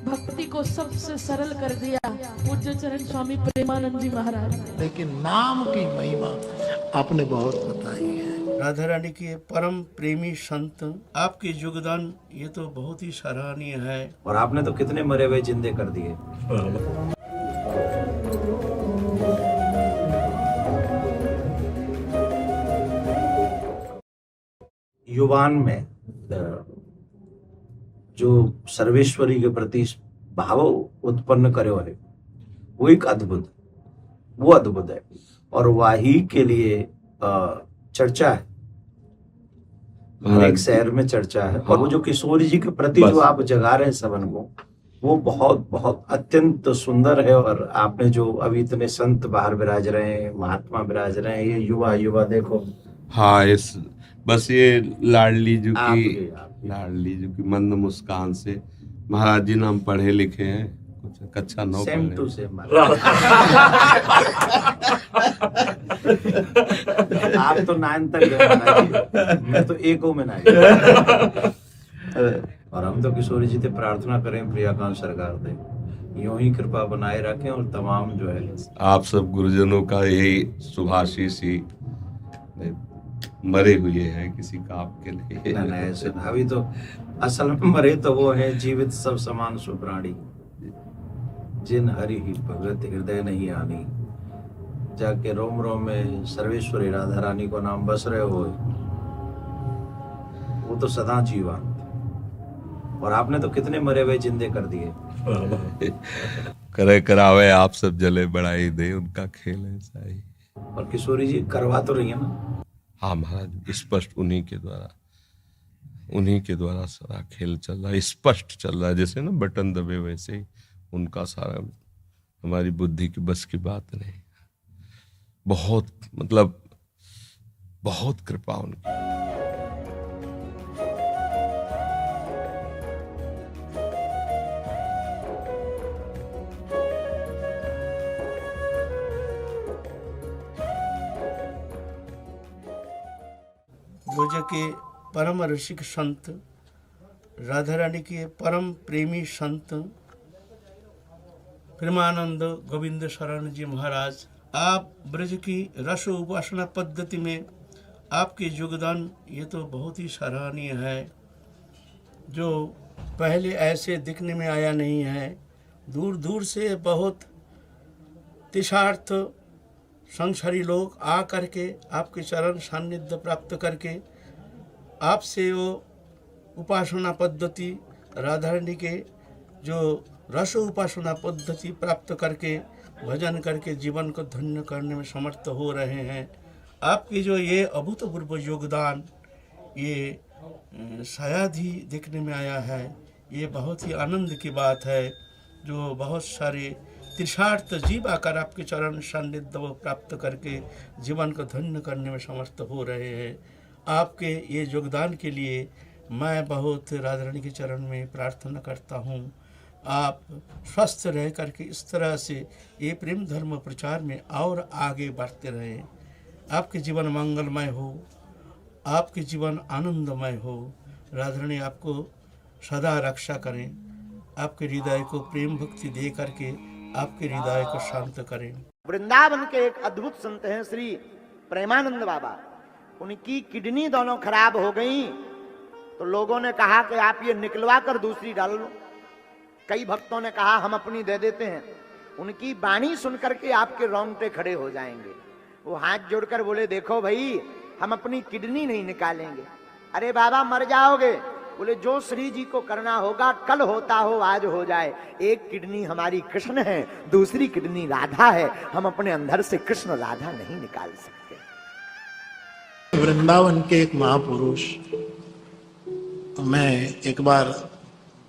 भक्ति को सबसे सरल कर दिया पूज्य चरण स्वामी प्रेमानंद जी महाराज। लेकिन नाम की महिमा आपने बहुत बताई है। राधा रानी के परम प्रेमी संत, आपके योगदान ये तो बहुत ही सराहनीय है। और आपने तो कितने मरे हुए जिंदे कर दिए। युवान में जो सर्वेश्वरी के प्रति भाव उत्पन्न करे वाले वो एक अद्भुत, वो अद्भुत है और वही के लिए चर्चा है, हर एक शहर में चर्चा है। और वो जो किशोरी जी के प्रति जो आप जगा रहे हैं सबन को, वो बहुत बहुत अत्यंत सुंदर है। और आपने जो अभी इतने संत बाहर विराज रहे हैं, महात्मा विराज रहे हैं, ये युवा युवा देखो। हाँ, इस बस ये लाडली जी की मंद मुस्कान से महाराज जी नाम पढ़े लिखे हैं, कुछ कक्षा 9 सेम टू सेम। आप तो 9 तक गए महाराज, मैं तो 1 में ना गया। और हम तो किशोरी जी से प्रार्थना करें प्रियाकांत सरकार से यूं ही कृपा बनाए रखें। और तमाम जो है आप सब गुरुजनों का यही शुभाशीष ही मरे हुए हैं किसी काम के लिए। ना ऐसे अभी तो असल में मरे तो वो है जीवित सब समान सुप्राणी, जिन हरि ही भगत हृदय नहीं आनी। जाके रोम रोम में सर्वेश्वरी राधा रानी को नाम बस रहे हो, वो तो सदा जीवन। और आपने तो कितने मरे हुए जिंदे कर दिए। करे करावे आप सब जले बढ़ाई दे, उनका खेल ऐसा ही। और किशोरी जी करवा तो रही है ना। हाँ महाराज, स्पष्ट उन्हीं के द्वारा सारा खेल चल रहा है, स्पष्ट चल रहा है। जैसे ना बटन दबे वैसे ही उनका सारा, हमारी बुद्धि की बस की बात नहीं। बहुत मतलब बहुत कृपा उनकी। ब्रज के परम ऋषिक संत, राधा रानी के परम प्रेमी संत प्रेमानंद गोविंद शरण जी महाराज, आप ब्रज की रस उपासना पद्धति में आपके योगदान ये तो बहुत ही सराहनीय है, जो पहले ऐसे दिखने में आया नहीं है। दूर दूर से बहुत तिशार्थ संसारी लोग आ करके आपके चरण सान्निध्य प्राप्त करके आपसे वो उपासना पद्धति राधा रानी के जो रस उपासना पद्धति प्राप्त करके भजन करके जीवन को धन्य करने में समर्थ हो रहे हैं। आपकी जो ये अभूतपूर्व योगदान ये शायद ही देखने में आया है। ये बहुत ही आनंद की बात है, जो बहुत सारे तिरसार्थ जीव आकर आपके चरण सान्निध्य प्राप्त करके जीवन को धन्य करने में समर्थ हो रहे हैं। आपके ये योगदान के लिए मैं बहुत राधा रानी के चरण में प्रार्थना करता हूँ। आप स्वस्थ रह करके इस तरह से ये प्रेम धर्म प्रचार में और आगे बढ़ते रहें। आपके जीवन मंगलमय हो, आपके जीवन आनंदमय हो। राधा रानी आपको सदा रक्षा करें, आपके हृदय को प्रेम भक्ति दे करके आपके हृदय को शांत करें। वृंदावन के एक अद्भुत संत हैं श्री प्रेमानंद बाबा। उनकी किडनी दोनों खराब हो गई तो लोगों ने कहा कि आप ये निकलवा कर दूसरी डाल लो। कई भक्तों ने कहा हम अपनी दे देते हैं। उनकी वाणी सुनकर के आपके रोंगटे खड़े हो जाएंगे। वो हाथ जोड़कर बोले देखो भाई, हम अपनी किडनी नहीं निकालेंगे। अरे बाबा मर जाओगे। बोले जो श्री जी को करना होगा कल होता हो आज हो जाए। एक किडनी हमारी कृष्ण है, दूसरी किडनी राधा है। हम अपने अंदर से कृष्ण राधा नहीं निकाल सकते। वृंदावन के एक महापुरुष, मैं एक बार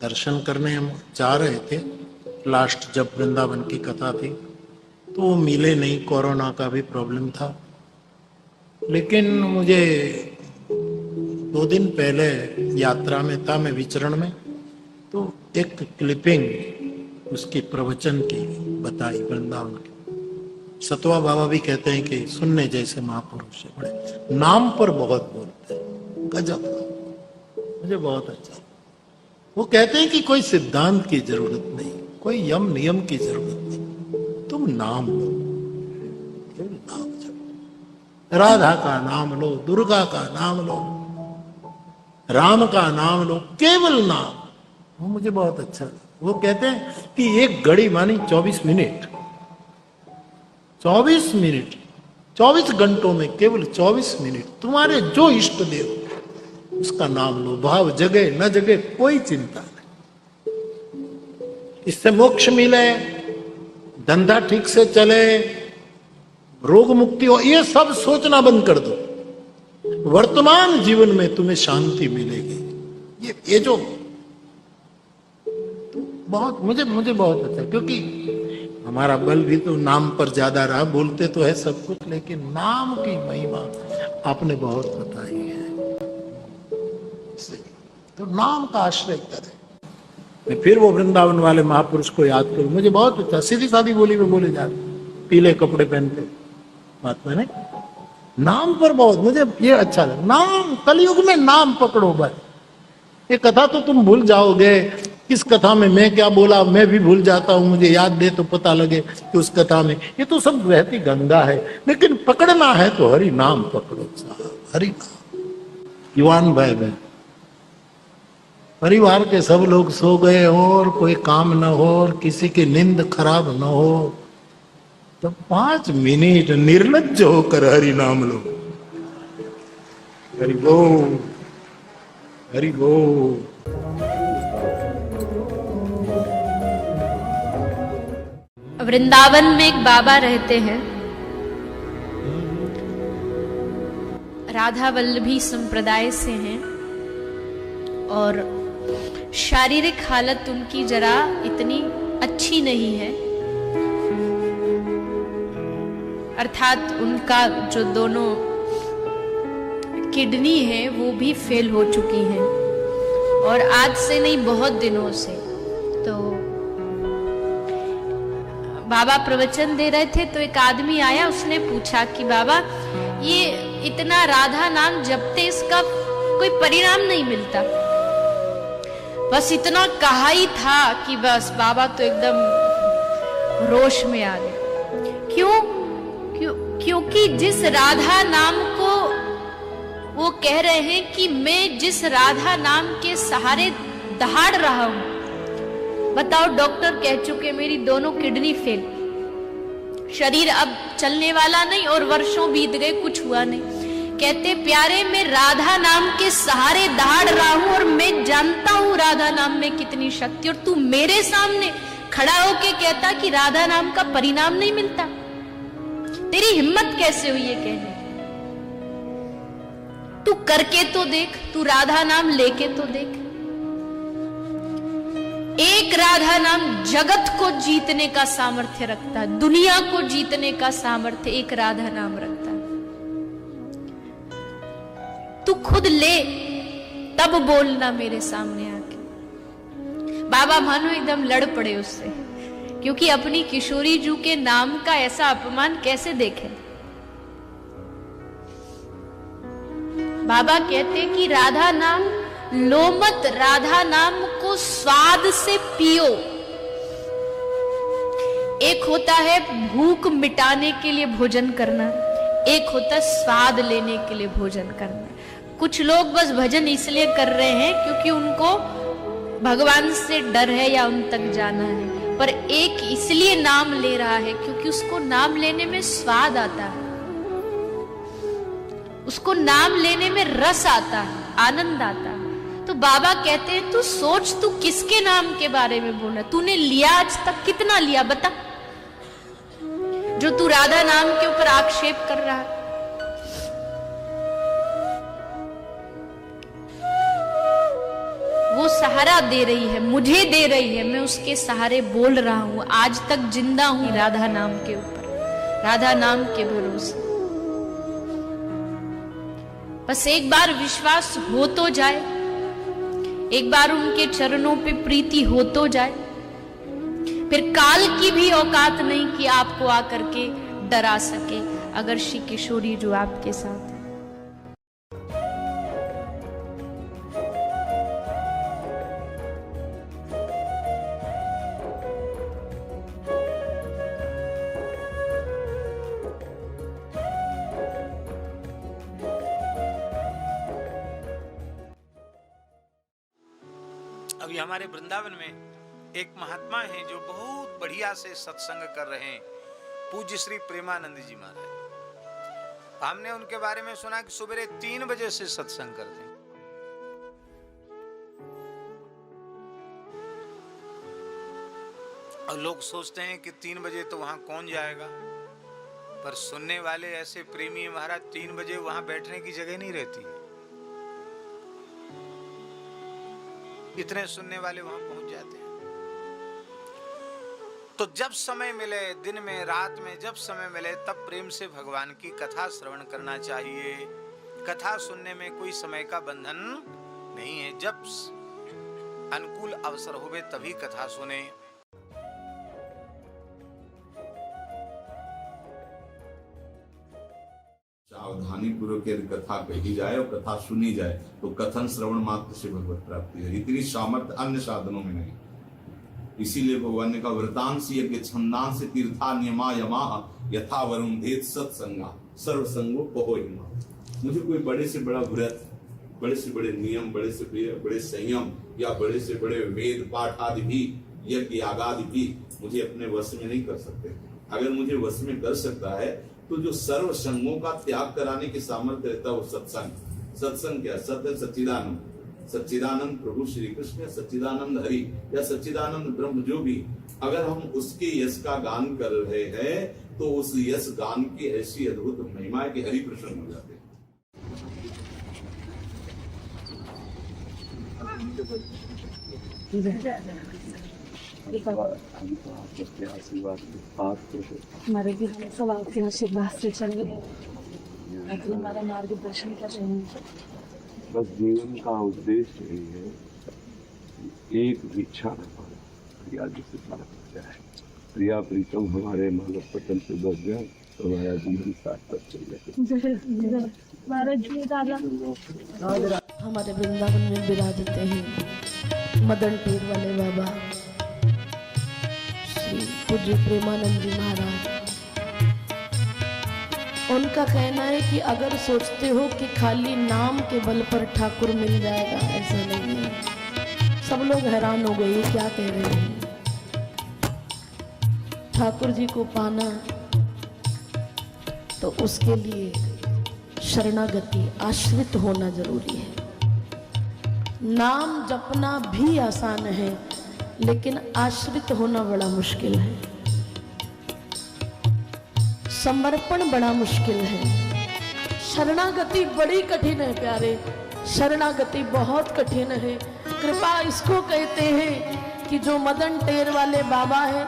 दर्शन करने हम जा रहे थे, लास्ट जब वृंदावन की कथा थी तो वो मिले नहीं, कोरोना का भी प्रॉब्लम था। लेकिन मुझे 2 दिन पहले यात्रा में था, मैं विचरण में, तो एक क्लिपिंग उसकी प्रवचन की बताई वृंदावन की। सतवा बाबा भी कहते हैं कि सुनने जैसे महापुरुष है, बड़े नाम पर बहुत बोलते हैं, गजब। मुझे बहुत अच्छा। वो कहते हैं कि कोई सिद्धांत की जरूरत नहीं, कोई यम नियम की जरूरत नहीं, तुम नाम लो, तुम नाम जपो। राधा का नाम लो, दुर्गा का नाम लो, राम का नाम लो, केवल नाम। वो मुझे बहुत अच्छा लगा। वो कहते हैं कि एक घड़ी मानी 24 मिनट, 24 मिनट, 24 घंटों में केवल 24 मिनट तुम्हारे जो इष्ट देव उसका नाम लो। भाव जगे न जगे कोई चिंता नहीं, इससे मोक्ष मिले, धंधा ठीक से चले, रोग मुक्ति हो, ये सब सोचना बंद कर दो। वर्तमान जीवन में तुम्हें शांति मिलेगी। ये जो बहुत मुझे बहुत अच्छा, क्योंकि हमारा बल भी तो नाम पर ज्यादा रहा। बोलते तो है सब कुछ, लेकिन नाम की महिमा आपने बहुत बताई है। तो नाम का आश्रय करें। मैं फिर वो वृंदावन वाले महापुरुष को याद करूं, मुझे बहुत अच्छा, सीधी सादी बोली में बोले जा रहे, पीले कपड़े पहनते महात्मा ने नाम पर बहुत मुझे ये अच्छा लगा। नाम, कलयुग में नाम पकड़ो बस। ये कथा तो तुम भूल जाओगे, किस कथा में मैं क्या बोला मैं भी भूल जाता हूं, मुझे याद दे तो पता लगे कि उस कथा में, ये तो सब बहती गंगा है। लेकिन पकड़ना है तो हरि नाम पकड़ो साहब, हरि नाम। युवान भाई बहन, परिवार के सब लोग सो गए और कोई काम न हो और किसी की नींद खराब न हो, तो 5 मिनट निर्लज्ज होकर हरि नाम लो। हरि बोल, हरि बोल। वृंदावन में एक बाबा रहते हैं, राधा वल्लभी संप्रदाय से हैं, और शारीरिक हालत उनकी जरा इतनी अच्छी नहीं है, अर्थात उनका जो दोनों किडनी है वो भी फेल हो चुकी हैं, और आज से नहीं बहुत दिनों से। तो बाबा प्रवचन दे रहे थे तो एक आदमी आया, उसने पूछा कि बाबा ये इतना राधा नाम जपते इसका कोई परिणाम नहीं मिलता? बस इतना कहा ही था कि बस बाबा तो एकदम रोष में आ गए। क्योंकि जिस राधा नाम को वो कह रहे हैं कि मैं जिस राधा नाम के सहारे दहाड़ रहा हूं, बताओ डॉक्टर कह चुके मेरी दोनों किडनी फेल, शरीर अब चलने वाला नहीं, और वर्षों बीत गए कुछ हुआ नहीं। कहते प्यारे मैं राधा नाम के सहारे दहाड़ रहा हूं और मैं जानता हूं राधा नाम में कितनी शक्ति, और तू मेरे सामने खड़ा होके कहता कि राधा नाम का परिणाम नहीं मिलता। तेरी हिम्मत कैसे हुई है कहने? तू करके तो देख, तू राधा नाम लेके तो देख। एक राधा नाम जगत को जीतने का सामर्थ्य रखता है, दुनिया को जीतने का सामर्थ्य एक राधा नाम रखता है। तू खुद ले तब बोलना मेरे सामने आके। बाबा मानो एकदम लड़ पड़े उससे, क्योंकि अपनी किशोरी जू के नाम का ऐसा अपमान कैसे देखे। बाबा कहते कि राधा नाम लो मत, राधा नाम को स्वाद से पियो। एक होता है भूख मिटाने के लिए भोजन करना, एक होता है स्वाद लेने के लिए भोजन करना। कुछ लोग बस भजन इसलिए कर रहे हैं क्योंकि उनको भगवान से डर है या उन तक जाना है, पर एक इसलिए नाम ले रहा है क्योंकि उसको नाम लेने में स्वाद आता है, उसको नाम लेने में रस आता है, आनंद आता है। तो बाबा कहते हैं तू सोच, तू किसके नाम के बारे में बोल रहा है? तूने लिया आज तक कितना लिया बता, जो तू राधा नाम के ऊपर आक्षेप कर रहा है। वो सहारा दे रही है, मुझे दे रही है, मैं उसके सहारे बोल रहा हूं, आज तक जिंदा हूं राधा नाम के ऊपर, राधा नाम के भरोसे। बस एक बार विश्वास हो तो जाए, एक बार उनके चरणों पे प्रीति हो तो जाए, फिर काल की भी औकात नहीं कि आपको आकर के डरा सके, अगर श्री किशोरी जो आपके साथ है। अभी हमारे वृंदावन में एक महात्मा हैं जो बहुत बढ़िया से सत्संग कर रहे हैं, पूज्य श्री प्रेमानंद जी महाराज। हमने उनके बारे में सुना कि सुबह 3 बजे से सत्संग करते हैं। और लोग सोचते हैं कि 3 बजे तो वहां कौन जाएगा, पर सुनने वाले ऐसे प्रेमी हैं महाराज, 3 बजे वहां बैठने की जगह नहीं रहती है, इतने सुनने वाले वहां पहुंच जाते हैं। तो जब समय मिले, दिन में रात में जब समय मिले, तब प्रेम से भगवान की कथा श्रवण करना चाहिए। कथा सुनने में कोई समय का बंधन नहीं है, जब अनुकूल अवसर होवे तभी कथा सुने। सावधानी पूर्वक यदि कथा कही जाए और कथा सुनी जाए तो कथन श्रवण मात्र से भगवत प्राप्ति है। इतनी सामर्थ्य अन्य साधनों में नहीं। इसीलिए भगवान ने कहा व्रतांसी यज्ञ छंदांसी तीर्था नियमा यमा यथा वरुण भेद सत्संगा सर्वसंगो पहोहिमा। मुझे कोई बड़े से बड़ा व्रत, बड़े से बड़े नियम, बड़े से बड़े संयम या बड़े से बड़े वेद पाठ आदि भी, यज्ञ याग आदि भी मुझे अपने वश में नहीं कर सकते। अगर मुझे वश में कर सकता है तो जो सर्व संगों का त्याग कराने की सामर्थ्य रहता है वो सत्संग। सत्संग क्या? सत्य सच्चिदानंद, सच्चिदानंद प्रभु श्री कृष्ण, सच्चिदानंद हरि या सच्चिदानंद ब्रह्म, जो भी, अगर हम उसके यश का गान कर रहे हैं तो उस यश गान की ऐसी अद्भुत महिमा है कि हरि प्रसन्न हो जाते हैं। हमारे भी सब आपके आशीर्वाद से चल रहे हैं, हमारा मार्गदर्शन कर रहे हैं। बस जीवन का उद्देश्य यही है, एक इच्छा न पाए, प्रिया जिसे प्राप्त जाए, प्रिया प्रीतम हमारे मानव पतन से बच जाए तो हमारा जीवन सार्थक चल जाए। हमारे वृंदावन में विराजते हैं मदन टेर वाले बाबा श्री पूज्य प्रेमानंद जी महाराज। उनका कहना है कि अगर सोचते हो कि खाली नाम के बल पर ठाकुर मिल जाएगा, ऐसा नहीं है। सब लोग हैरान हो गए, ये क्या कह रहे हैं। ठाकुर जी को पाना तो उसके लिए शरणागति, आश्रित होना जरूरी है। नाम जपना भी आसान है, लेकिन आश्रित होना बड़ा मुश्किल है। समर्पण बड़ा मुश्किल है। शरणागति बड़ी कठिन है प्यारे, शरणागति बहुत कठिन है। कृपा इसको कहते हैं कि जो मदन टेर वाले बाबा हैं,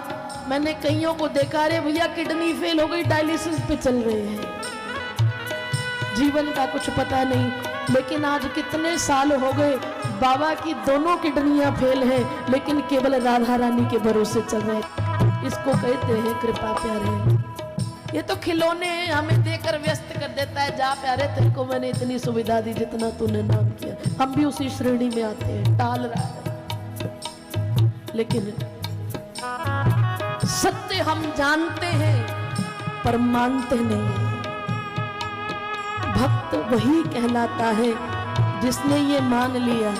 मैंने कईयों को देखा, रे भैया किडनी फेल हो गई, डायलिसिस पे चल रहे हैं, जीवन का कुछ पता नहीं। लेकिन आज कितने साल हो गए, बाबा की दोनों किडनियां फेल है, लेकिन केवल राधा रानी के भरोसे चल रहे हैं। इसको कहते हैं कृपा प्यारे। ये तो खिलौने हमें देकर व्यस्त कर देता है, जा प्यारे तेरे को मैंने इतनी सुविधा दी जितना तूने नाम किया। हम भी उसी श्रेणी में आते हैं, टाल रहा है। लेकिन सत्य हम जानते हैं पर मानते नहीं। भक्त वही कहलाता है जिसने ये मान लिया,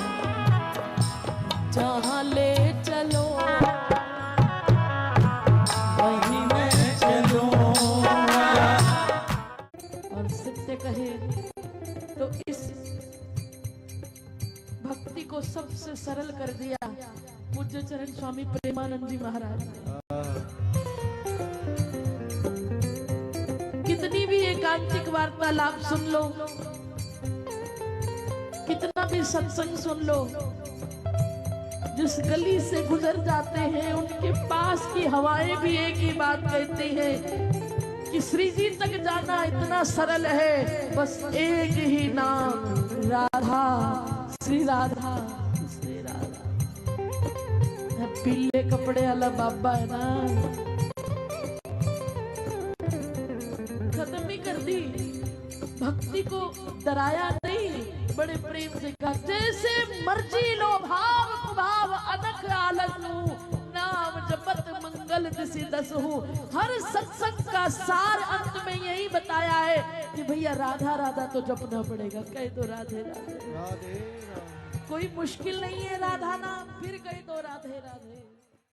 जहां ले चलो वहीं मैं चलूंगा। और सत्य कहे तो इस भक्ति को सबसे सरल कर दिया पूज्य चरण स्वामी प्रेमानंद जी महाराज ने। कितनी भी एकांतिक वार्तालाप सुन लो, कितना भी सत्संग सुन लो, जिस गली से गुजर जाते हैं उनके पास की हवाएं भी एक ही बात कहती हैं कि श्री जी तक जाना इतना सरल है, बस एक ही नाम, राधा, श्री राधा, श्री राधा। पीले कपड़े वाला बाबा है ना, खत्म ही कर दी। भक्ति को डराया नहीं, बड़े प्रेम से कहा, जैसे मर्जी लो भाव कुभाव अनख आलसू, नाम जपत मंगल दिसि दसहु। हर सत्संग का सार अंत में यही बताया है कि भैया राधा राधा तो जपना पड़ेगा। कह दो राधे राधे। कोई कोई मुश्किल नहीं है राधा नाम, फिर गए तो राधे राधे।